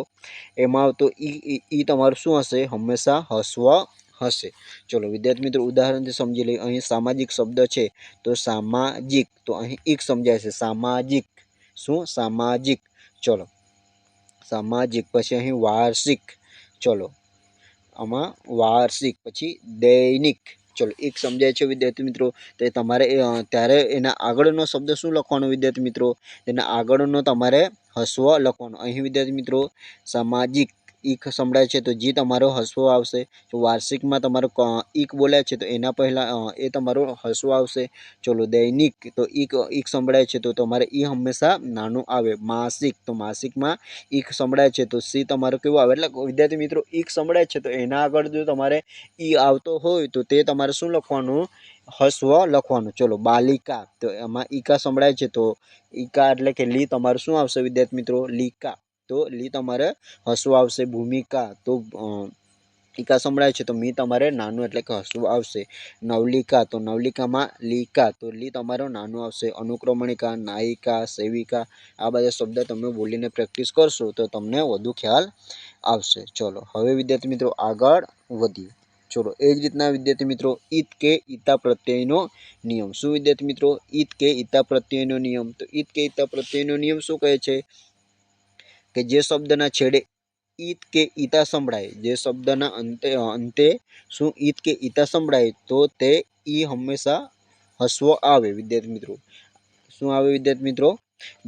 એમાં આવતો ઈ તમારું શું હશે, હંમેશા હસ્વ હશે. ચલો વિદ્યાર્થી મિત્રો ઉદાહરણથી સમજી લઈએ. અહીં સામાજિક શબ્દ છે તો સામાજિક, તો અહીં ઈક સમજાય છે સામાજિક, શું સામાજિક. ચલો સામાજિક, પછી અહીં વાર્ષિક, ચલો આમાં વાર્ષિક, પછી દૈનિક. ચલો એક સમજાય છે વિદ્યાર્થી મિત્રો. તો તમારે ત્યારે એના આગળનો શબ્દ શું લખવાનો વિદ્યાર્થી મિત્રો, તેના આગળનો તમારે હસ્વ લખવાનો. અહીં વિદ્યાર્થી મિત્રો સામાજિક ઈક સંભળાય છે તો જી તમારો હસ્વ આવશે. તો વાર્ષિકમાં તમારો ઈક બોલાય છે તો એના પહેલાં એ તમારો હસ્વ આવશે. ચલો દૈનિક, તો ઈક સંભળાય છે તો તમારે ઈ હંમેશા નાનું આવે. માસિક, તો માસિકમાં ઈક સંભળાય છે તો સી તમારો કેવો આવે, એટલે વિદ્યાર્થી મિત્રો ઈક સંભળાય છે તો એના આગળ જો તમારે ઈ આવતો હોય તો તે તમારે શું લખવાનું, હસ્વ લખવાનું. ચલો બાલિકા, તો એમાં ઈકા સંભળાય છે તો ઈકા એટલે કે લી તમારે શું આવશે વિદ્યાર્થી મિત્રો, લીકા, તો લી તમારે હસ્વ આવશે. ભૂમિકા, તો ઈકા સંભળાય છે તો મી તમારે નાનું એટલે કે હસ્વ આવશે. નવલિકા, તો નવલિકામાં લીકા, તો લી તમારો નાનું આવશે. અનુક્રમણિકા, નાયિકા, સેવિકા, આ બધા શબ્દ તમે બોલીને પ્રેક્ટિસ કરશો તો તમને વધુ ખ્યાલ આવશે. ચલો હવે વિદ્યાર્થી મિત્રો આગળ વધીએ. ચલો એ જ રીતના વિદ્યાર્થી મિત્રો ઈત કે ઈતા પ્રત્યયનો નિયમ. શું વિદ્યાર્થી મિત્રો, ઈત કે ઈતા પ્રત્યયનો નિયમ. તો ઈત કે ઈતા પ્રત્યયનો નિયમ શું કહે છે કે જે શબ્દના છેડે ઈત કે ઈતા સંભળાય, જે શબ્દના અંતે શું ઈત કે ઈતા સંભળાય તો તે ઈ હંમેશા હસ્વ આવે. વિદ્યાર્થી મિત્રો શું આવે વિદ્યાર્થી મિત્રો,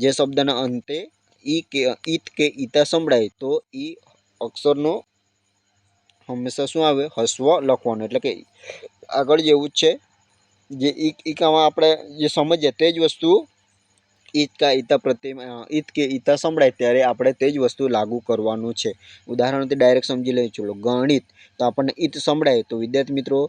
જે શબ્દના અંતે ઈત કે ઈતા સંભળાય તો ઈ અક્ષરનો હંમેશા શું આવે, હસ્વ લખવાનું. એટલે કે આગળ જેવું જ છે, જે ઈકામાં આપણે જે સમજીએ તે જ વસ્તુ ઈત કા ઈતા પ્રત્યય ઈત કે ઈતા સંભળાય ત્યારે આપણે તે જ વસ્તુ લાગુ કરવાનું છે. ઉદાહરણથી ડાયરેક્ટ સમજી લઈએ. ચલો ગણિત, તો આપણને ઈત સંભળાય તો વિદ્યાર્થી મિત્રો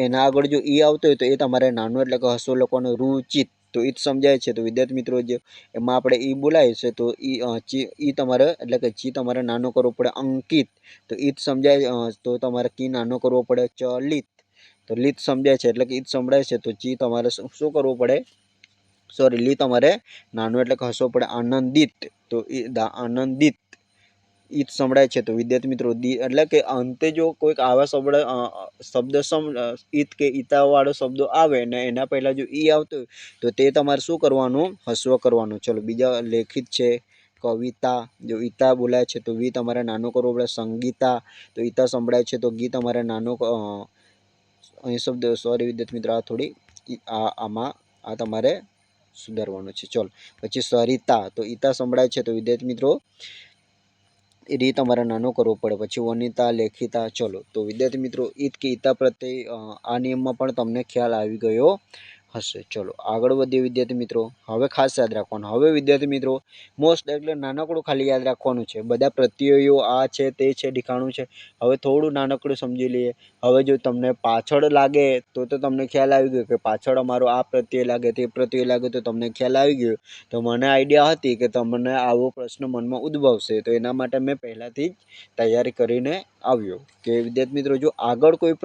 એના આગળ જો ઈ આવતો હોય તો એ તમારે નાનું એટલે કે હસવો લખવાનું. રુચિત, તો ઈત સમજાય છે તો વિદ્યાર્થી મિત્રો જે એમાં આપણે ઈ બોલાય છે તો ઈ તમારે એટલે કે ચી તમારે નાનો કરવો પડે. અંકિત, તો ઈત સમજાય તો તમારે કી નાનો કરવો પડે. ચલિત, તો લિત સમજાય છે એટલે કે ઈત સંભળાય છે તો ચી તમારે શું કરવું પડે, સોરી લી તમારે નાનું એટલે કે હસવો પડે. આનંદિત, તો આનંદિત ઈત સંભળાય છે તો વિદ્યાર્થી મિત્રો એટલે કે અંતે જો કોઈક આવા શબ્દ ઈત કે ઈતા વાળો શબ્દો આવે ને એના પહેલા જો ઈ આવતો હોય તો તે તમારે શું કરવાનું, હસવો કરવાનું. ચલો બીજા લેખિત છે. કવિતા, જો ઈતા બોલાય છે તો વી તમારે નાનો કરવો પડે. સંગીતા, તો ઈતા સંભળાય છે તો ગી તમારે નાનો અહીં શબ્દ સોરી વિદ્યાર્થી મિત્રો આ થોડી આમાં આ તમારે સુધારવાનું છે. ચલો પછી સરિતા, તો ઈતા સંભળાય છે તો વિદ્યાર્થી મિત્રો રી તમારે નાનો કરવો પડે. પછી વનિતા, લેખિતા. ચલો તો વિદ્યાર્થી મિત્રો ઈત કે ઈતા પ્રત્યય આ નિયમમાં પણ તમને ખ્યાલ આવી ગયો હશે. ચલો આગળ વધીએ વિદ્યાર્થી મિત્રો. હવે ખાસ યાદ રાખવાનું. હવે વિદ્યાર્થી મિત્રો મોસ્ટ એટલે નાનકડું ખાલી યાદ રાખવાનું છે. બધા પ્રત્યયો આ છે તે છે ઠીકાણું છે. હવે થોડું નાનકડું સમજી લઈએ. હવે જો તમને પાછળ લાગે તો તમને ખ્યાલ આવી ગયો કે પાછળ અમારો આ પ્રત્યય લાગે તે પ્રત્યય લાગે તો તમને ખ્યાલ આવી ગયો. તો મને આઈડિયા હતી કે તમને આવો પ્રશ્ન મનમાં ઉદ્ભવશે તો એના માટે મેં પહેલાથી જ તૈયારી કરીને આવ્યો કે વિદ્યાર્થી મિત્રો જો આગળ કોઈ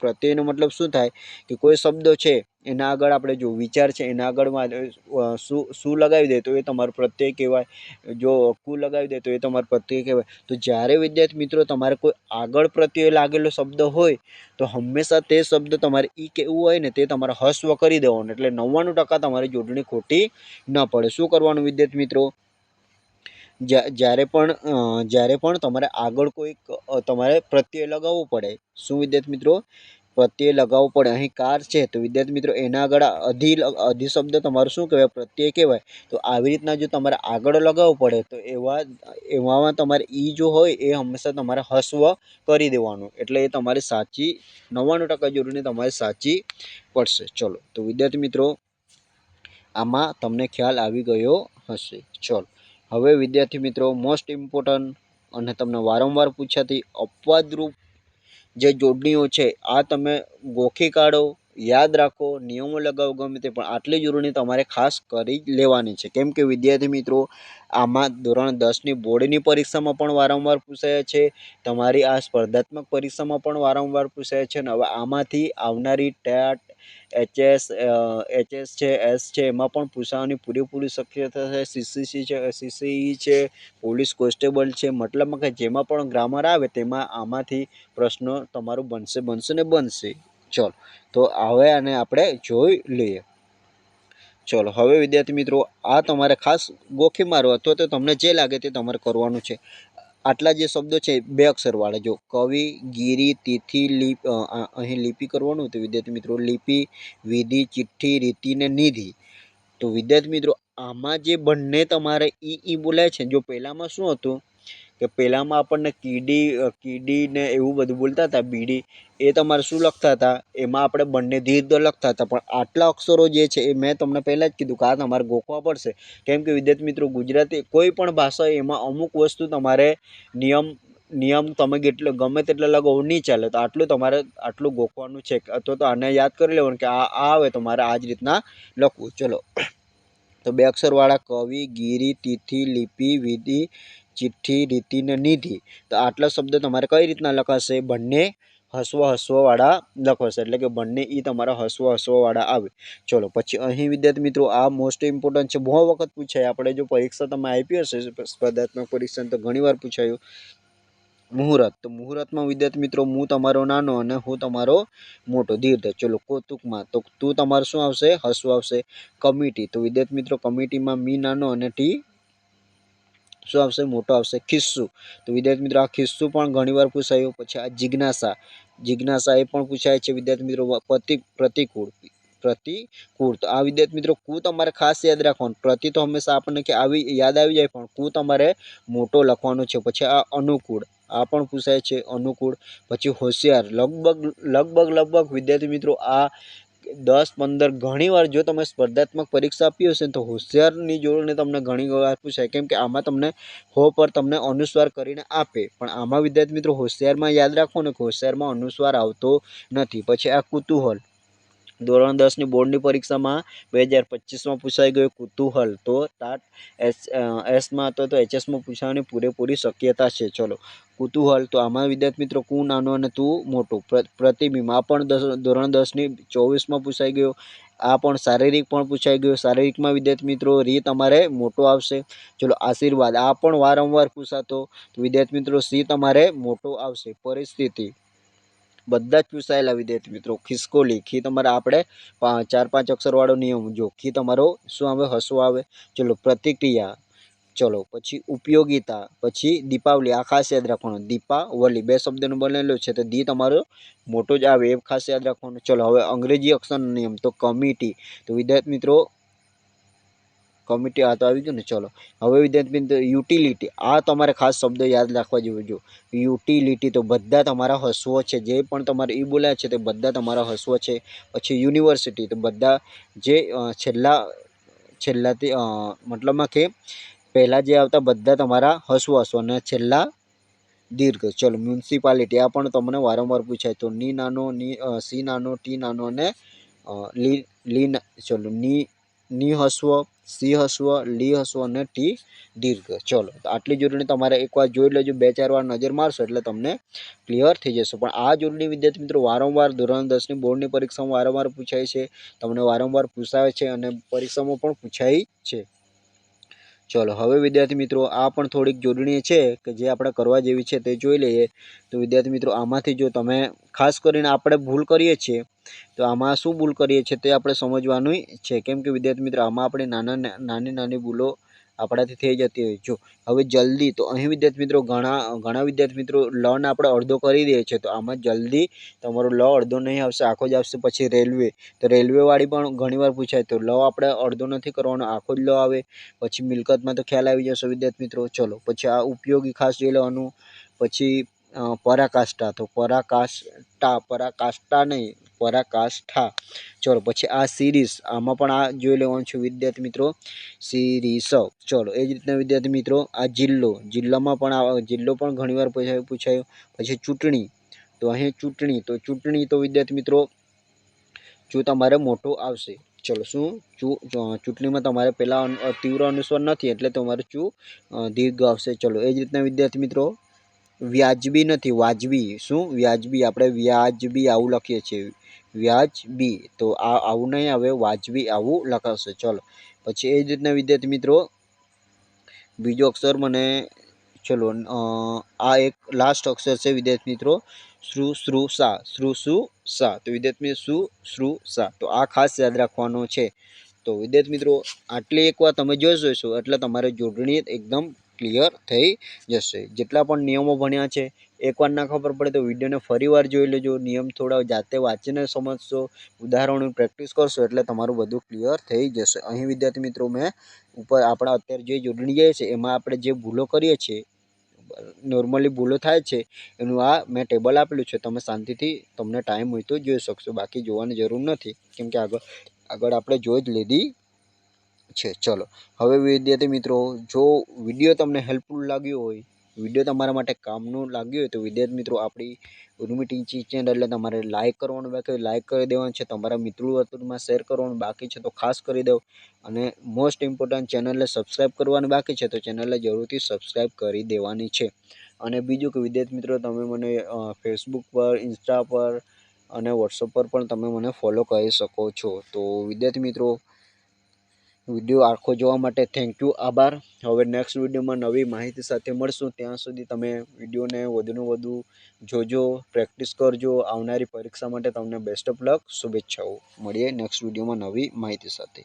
પ્રત્યયનો મતલબ શું થાય કે કોઈ શબ્દો છે એના આગળ આપણે જો વિચાર છે એના આગળ શું લગાવી દે તો એ તમારો પ્રત્યય કહેવાય. જો કુ લગાવી દે તો એ તમારો પ્રત્યય કહેવાય. તો જ્યારે વિદ્યાર્થી મિત્રો તમારે કોઈ આગળ પ્રત્યય લાગેલો શબ્દ હોય તો હંમેશા તે શબ્દ તમારે ઈ કેવું હોય ને તે તમારે હસ્વ કરી દેવાનું. એટલે 99% તમારી જોડણી ખોટી ન પડે. શું કરવાનું વિદ્યાર્થી મિત્રો, જ્યારે પણ તમારે આગળ કોઈક તમારે પ્રત્યય લગાવવું પડે. શું વિદ્યાર્થી મિત્રો, પ્રત્યય લગાવવું પડે. અહીં કાર છે તો વિદ્યાર્થી મિત્રો એના આગળ અધિ શબ્દ તમારું શું કહેવાય, પ્રત્યય કહેવાય. તો આવી રીતના જો તમારે આગળ લગાવવું પડે તો એવામાં તમારે ઈ જો હોય એ હંમેશા તમારે હસ્વ કરી દેવાનું. એટલે એ તમારી સાચી 99% જોડણી તમારી સાચી પડશે. ચલો તો વિદ્યાર્થી મિત્રો આમાં તમને ખ્યાલ આવી ગયો હશે. ચલો હવે વિદ્યાર્થી મિત્રો મોસ્ટ ઇમ્પોર્ટન્ટ અને તમને વારંવાર પૂછાતી અપવાદરૂપ જે જોડણીઓ છે આ તમે ગોખી કાઢો, યાદ રાખો, નિયમો લગાવો ગમે તે, પણ આટલી જોડણી તમારે ખાસ કરી લેવાની છે. કેમ કે વિદ્યાર્થી મિત્રો આમાં ધોરણ 10ની બોર્ડની પરીક્ષામાં પણ વારંવાર પૂછાય છે. તમારી આ સ્પર્ધાત્મક પરીક્ષામાં પણ વારંવાર પૂછાય છે. અને હવે આમાંથી આવનારી ટેટ, એચએસ છે, એસ છે એમાં પણ પૂછાવાની પૂરેપૂરી શક્યતા છે. સીસીઈ છે, પોલીસ કોન્સ્ટેબલ છે, મતલબમાં કે જેમાં પણ ગ્રામર આવે તેમાં આમાંથી પ્રશ્નો તમારું બનશે ને બનશે. ચલો તો હવે આને આપણે જોઈ લઈએ. ચલો હવે વિદ્યાર્થી મિત્રો આ તમારે ખાસ ગોખી મારો અથવા તો તમને જે લાગે તે તમારે કરવાનું છે. આટલા જે શબ્દો છે 2 અક્ષરવાળા, જો કવિ, ગિરી, તિથિ, અહીં લિપિ કરવાનું તો વિદ્યાર્થી મિત્રો લિપિ, વિધિ, ચિઠ્ઠી, રીતિ ને નિધિ. તો વિદ્યાર્થી મિત્રો આમાં જે બંને તમારે ઈ બોલાય છે, જો પહેલામાં શું હતું કે પહેલામાં આપણને કીડી ને એવું બધું બોલતા હતા, બીડી, એ તમારે શું લખતા હતા એમાં આપણે બંને દીર્ઘ લખતા હતા. પણ આટલા અક્ષરો જે છે એ મેં તમને પહેલાં જ કીધું કે આ તમારે ગોખવા પડશે. કેમ કે વિદ્યાર્થી મિત્રો ગુજરાતી કોઈ પણ ભાષા એમાં અમુક વસ્તુ તમારે નિયમ તમે ગમે તેટલા લગાવો નહીં ચાલે. તો આટલું ગોખવાનું છે અથવા તો આને યાદ કરી લેવાનું કે આ આવે તો મારે આ જ રીતના લખવું. ચલો તો 2 અક્ષરવાળા કવિ, ગિરી, તિથિ, લિપિ, વિધિ, ચિઠ્ઠી, રીતિ ને નિધિ. તો આટલા શબ્દ તમારે કઈ રીતના લખાશે, બંને હસ્વવાળા લખવાશે. એટલે કે બંને ઈ તમારા હસ્વવાળા આવે. ચલો પછી અહીં વિદ્યાર્થી મિત્રો આ મોસ્ટ ઇમ્પોર્ટન્ટ છે, બહુ વખત પૂછાય. આપણે જો પરીક્ષા તમે આપી હશે સ્પર્ધાત્મક પરીક્ષા તો ઘણીવાર પૂછાયું. મુહૂર્ત, તો મુહૂર્તમાં વિદ્યાર્થી મિત્રો હું તમારો નાનો અને હું તમારો મોટો દીર્ઘ. ચલો કૌતુકમાં તો તું તમારું શું આવશે, હસ્વ આવશે. કમિટી, તો વિદ્યાર્થી મિત્રો કમિટીમાં મી નાનો અને ટી શું આવશે, મોટો આવશે. ખિસ્સું, તો વિદ્યાર્થી મિત્રો આ ખિસ્સું પણ ઘણીવાર પૂછાયું. પછી આ જિજ્ઞાસા એ પણ પૂછાય છે વિદ્યાર્થી મિત્રો. પ્રતિકૂળ, તો આ વિદ્યાર્થી મિત્રો કુ તમારે ખાસ યાદ રાખવાનું. પ્રતિ તો હંમેશા આપણને કે યાદ આવી જાય પણ કુ તમારે મોટો લખવાનો છે. પછી આ અનુકૂળ, આ પણ પૂછાય છે અનુકૂળ. પછી હોશિયાર, લગભગ વિદ્યાર્થી મિત્રો આ 10-15 ઘણીવાર જો તમે સ્પર્ધાત્મક પરીક્ષા આપી હશે તો હોશિયારની જોડને તમને ઘણીવાર પૂછાય, કેમ કે આમાં તમને 100 પર તમને અનુસ્વાર કરીને આપે, પણ આમાં વિદ્યાર્થી મિત્રો હોશિયારમાં યાદ રાખો ને કે હોશિયારમાં અનુસ્વાર આવતો નથી. પછી આ કુતૂહલ, ધોરણ 10ની બોર્ડની પરીક્ષામાં 2025માં પૂછાઈ ગયો કુતૂહલ, તો ટાટ એસમાં હતો તો એચએસમાં પૂછાવાની પૂરેપૂરી શક્યતા છે. ચલો કુતૂહલ, તો આમાં વિદ્યાર્થી મિત્રો કું નાનો અને તું મોટું. પ્રતિબિંબ, આ પણ ધોરણ 10ની 24માં પૂછાઈ ગયો. આ પણ શારીરિક પણ પૂછાઈ ગયો. શારીરિકમાં વિદ્યાર્થી મિત્રો રી તમારે મોટો આવશે. ચલો આશીર્વાદ, આ પણ વારંવાર પૂછાતો, તો વિદ્યાર્થી મિત્રો સી તમારે મોટો આવશે. પરિસ્થિતિ, બધા જ પૂછાયેલા વિદ્યાર્થી મિત્રો. ખિસકોલી, ખી તમારે આપણે 4-5 અક્ષરવાળો નિયમ, જો ખી તમારો શું આવે, હસવો આવે. ચલો પ્રતિક્રિયા, ચલો પછી ઉપયોગિતા, પછી દીપાવલી, આ ખાસ યાદ રાખવાનું. દીપાવલી 2 શબ્દનો બનેલો છે તો દી તમારો મોટો જ આવે, એ ખાસ યાદ રાખવાનું. ચલો હવે અંગ્રેજી અક્ષરનો નિયમ, તો કમિટી, તો વિદ્યાર્થી મિત્રો કમિટી આ તો આવી ગયું ને. ચલો હવે વિદ્યાર્થી મિત્રો યુટિલિટી, આ તમારે ખાસ શબ્દ યાદ રાખવા જેવું. જો યુટિલિટી, તો બધા તમારા હસવો છે, જે પણ તમારે ઈ બોલ્યા છે તે બધા તમારા હસવો છે. પછી યુનિવર્સિટી, તો બધા જે છેલ્લાથી મતલબમાં કે પહેલાં જે આવતા બધા તમારા હસવો અને છેલ્લા દીર્ઘ. ચલો મ્યુનિસિપાલિટી, આ પણ તમને વારંવાર પૂછાય, તો ની નાનો, સી નાનો, ટી નાનો અને ચલો ની હસવો, સી હસવો, લી હસવો અને ટી દીર્ઘ. ચલો આટલી જોડણી તમારે એકવાર જોઈ લેજો, 2-4 વાર નજર મારશો એટલે તમને ક્લિયર થઈ જશે. પણ આ જોડણી વિદ્યાર્થી મિત્રો વારંવાર ધોરણ 10ની બોર્ડની પરીક્ષામાં વારંવાર પૂછાય છે, તમને વારંવાર પૂછાય છે અને પરીક્ષામાં પણ પૂછાય છે. ચલો હવે વિદ્યાર્થી મિત્રો આ પણ થોડીક જોડણી છે કે જે આપણે કરવા જેવી છે તે જોઈ લઈએ. તો વિદ્યાર્થી મિત્રો આમાંથી જો તમે ખાસ કરીને આપણે ભૂલ કરીએ છીએ, તો આમાં શું ભૂલ કરીએ છીએ તે આપણે સમજવાનું છે, કેમ કે વિદ્યાર્થી મિત્રો આમાં આપણે નાની ભૂલો આપણાથી થઈ જતી હોય. જો હવે જલ્દી, તો અહીં વિદ્યાર્થી મિત્રો ઘણા વિદ્યાર્થી મિત્રો લને આપણે અડધો કરી દઈએ છીએ, તો આમાં જલ્દી તમારો લ અડધો નહીં આવશે, આખો જ આવશે. પછી રેલવે, તો રેલવેવાળી પણ ઘણીવાર પૂછાય, તો લ આપણે અડધો નથી કરવાનો, આખો જ લ આવે. પછી મિલકતમાં તો ખ્યાલ આવી જશે વિદ્યાર્થી મિત્રો. ચલો પછી આ ઉપયોગી ખાસ જોઈ લેવાનું. પછી પરાકાષ્ઠા, તો પરાકાષ્ઠા નહીં, પરાકાષ્ઠા. ચલો પછી આ સિરીઝ, આમાં પણ આ જોઈ લેવાનું છે વિદ્યાર્થી મિત્રો, સિરીસ. ચલો એ જ રીતના વિદ્યાર્થી મિત્રો આ જિલ્લામાં પણ જિલ્લો પણ ઘણીવાર પૂછાયો. પછી ચૂંટણી, તો અહીં ચૂંટણી, તો વિદ્યાર્થી મિત્રો જો તમારે મોટો આવશે. ચલો શું ચૂંટણીમાં તમારે પહેલાં તીવ્ર અનુસ્વાર નથી એટલે તમારે દીર્ઘ આવશે. ચલો એ જ રીતના વિદ્યાર્થી મિત્રો વ્યાજબી નથી, વાજબી. શું વ્યાજબી, આપણે વ્યાજબી આવું લખીએ છીએ, વ્યાજબી, તો આવું નહીં આવે, વાજબી આવું લખાશે. ચલો પછી એ જ રીતના વિદ્યાર્થી મિત્રો બીજો અક્ષર મને, ચલો આ એક લાસ્ટ અક્ષર છે વિદ્યાર્થી મિત્રો, સા. તો વિદ્યાર્થી મિત્રો સા, તો આ ખાસ યાદ રાખવાનો છે. તો વિદ્યાર્થી મિત્રો આટલી એકવાર તમે જોઈ જોઈશો એટલે તમારે જોડણી એકદમ ક્લિયર થઈ જશે. જેટલા પણ નિયમો ભણ્યા છે એકવાર ના ખબર પડે તો વિડીયોને ફરીવાર જોઈ લેજો, નિયમ થોડા જાતે વાંચીને સમજશો, ઉદાહરણો પ્રેક્ટિસ કરશો એટલે તમારું બધું ક્લિયર થઈ જશે. અહીં વિદ્યાર્થી મિત્રો મેં ઉપર આપણા અત્યારે જે જોડણી જાય છે એમાં આપણે જે ભૂલો કરીએ છીએ, નોર્મલી ભૂલો થાય છે એનું આ મેં ટેબલ આપેલું છે, તમે શાંતિથી તમને ટાઈમ હોય તો જોઈ શકશો, બાકી જોવાની જરૂર નથી કેમ કે આગળ આપણે જોઈ જ લીધી છે. ચલો હવે વિદ્યાર્થી મિત્રો જો વિડીયો તમને હેલ્પફુલ લાગ્યો હોય, વિડીયો તમારા માટે કામનું લાગ્યું હોય તો વિદ્યાર્થી મિત્રો આપણી ઉર્મી ટીચિંગ ચેનલ એટલે તમારે લાઇક કરવાનું બાકી, લાઇક કરી દેવાનું છે, તમારા મિત્રો વર્તુળમાં શેર કરવાનું બાકી છે તો ખાસ કરી દો, અને મોસ્ટ ઇમ્પોર્ટન્ટ ચેનલને સબસ્ક્રાઈબ કરવાનું બાકી છે તો ચેનલને જરૂરથી સબસ્ક્રાઈબ કરી દેવાની છે. અને બીજું કે વિદ્યાર્થી મિત્રો તમે મને ફેસબુક પર, ઇન્સ્ટા પર અને વોટ્સઅપ પર પણ તમે મને ફોલો કરી શકો છો. તો વિદ્યાર્થી મિત્રો વિડીયો આખો જોવા માટે થેન્ક યુ, આભાર. હવે નેક્સ્ટ વિડીયોમાં નવી માહિતી સાથે મળશું, ત્યાં સુધી તમે વિડીયોને વધુને વધુ જોજો, પ્રેક્ટિસ કરજો. આવનારી પરીક્ષા માટે તમને બેસ્ટ ઓફ લક, શુભેચ્છાઓ. મળીએ નેક્સ્ટ વિડીયોમાં નવી માહિતી સાથે.